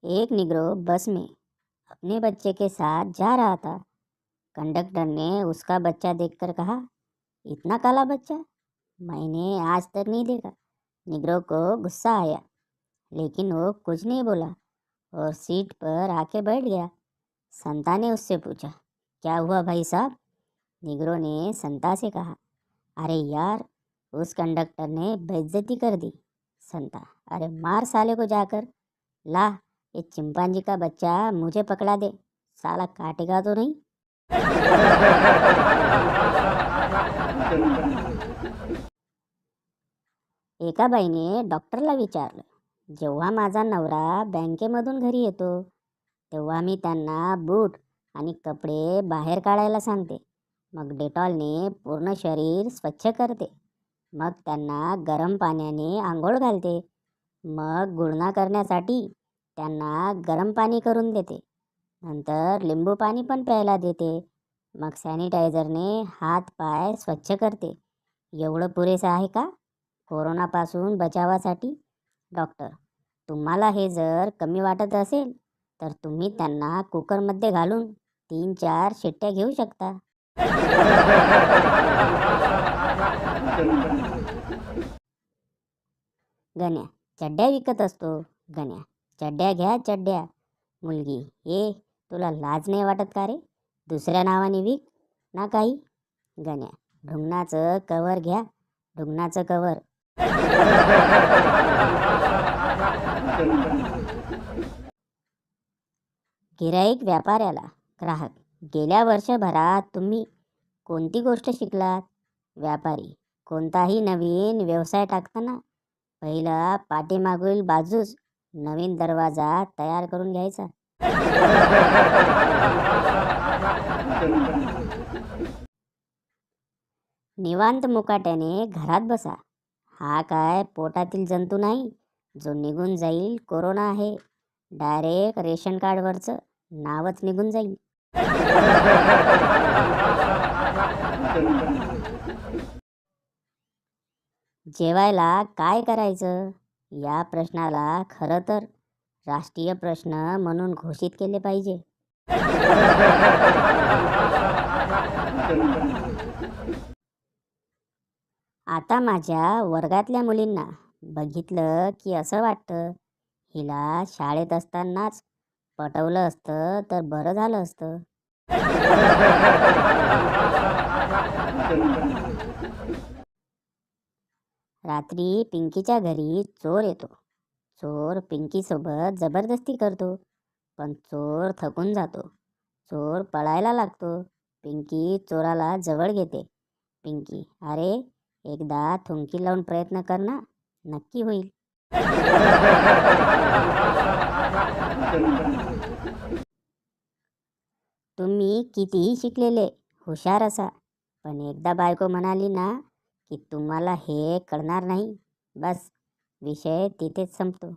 एक निग्रो बस में अपने बच्चे के साथ जा रहा था। कंडक्टर ने उसका बच्चा देखकर कहा, इतना काला बच्चा मैंने आज तक नहीं देखा। निग्रो को गुस्सा आया, लेकिन वो कुछ नहीं बोला और सीट पर आके बैठ गया। संता ने उससे पूछा, क्या हुआ भाई साहब? निग्रो ने संता से कहा, अरे यार, उस कंडक्टर ने बेइज्जती कर दी। संता, अरे मार साले को जाकर। ला, ये चिंपांजी का बच्चा मुझे पकड़ा दे, साला काटेगा तो नहीं। एका बाईने डॉक्टरला विचारलं, जेव्हा माझा नवरा बँकेमधून घरी येतो तेव्हा मी त्यांना बूट आणि कपडे बाहेर काढायला सांगते, मग डेटॉलने पूर्ण शरीर स्वच्छ करते, मग त्यांना गरम पाण्याने आंघोळ घालते, मग गुळणा करण्यासाठी त्यांना गरम पाणी करून देते, नंतर लिंबू पाणी पण प्यायला देते, मग सॅनिटायझरने हात पाय स्वच्छ करते. एवढं पुरेसं आहे का कोरोनापासून बचावासाठी? डॉक्टर, तुम्हाला हे जर कमी वाटत असेल तर तुम्ही त्यांना कुकरमध्ये घालून 3-4 शिट्ट्या घेऊ शकता. गण्या, चड्ड्या विकत असतो. गण्या, चड्ड्या घ्या चड्ड्या. मुलगी, ये, तुला लाज नाही वाटत का रे? दुसऱ्या नावाने विक ना काही. गण्या, ढुंगणाचं कवर घ्या, ढुंगणाचं कवर. गिराईक व्यापाऱ्याला, ग्राहक, गेल्या वर्षभरात तुम्ही कोणती गोष्ट शिकलात? व्यापारी, कोणताही नवीन व्यवसाय टाकताना पहिला पाठीमागील बाजूस नवीन दरवाजा तयार करून घ्यायचा. निवांत मुकाट्याने घरात बसा. हा काय पोटातील जंतू नाही जो निघून जाईल कोरोना आहे. डायरेक्ट रेशन कार्डवरचं नावच निघून जाईल. जेवायला काय करायचं या प्रश्नाला खरं तर राष्ट्रीय प्रश्न म्हणून घोषित केले पाहिजे. आता माझ्या वर्गातल्या मुलींना बघितलं की असं वाटतं, हिला शाळेत असतानाच पटवलं असतं तर बरं झालं असतं. रात्री पिंकीच्या घरी चोर येतो. चोर पिंकीसोबत जबरदस्ती करतो, पण चोर थकून जातो. चोर पळायला लागतो. पिंकी चोराला जवळ घेते. पिंकी, अरे एकदा थुंकी लावून प्रयत्न कर ना, नक्की होईल. तुम्ही कितीही शिकलेले, हुशार असा, पण एकदा बायको म्हणाली ना की तुम्हाला हे कळणार नाही, बस विषय तिथेच संपतो.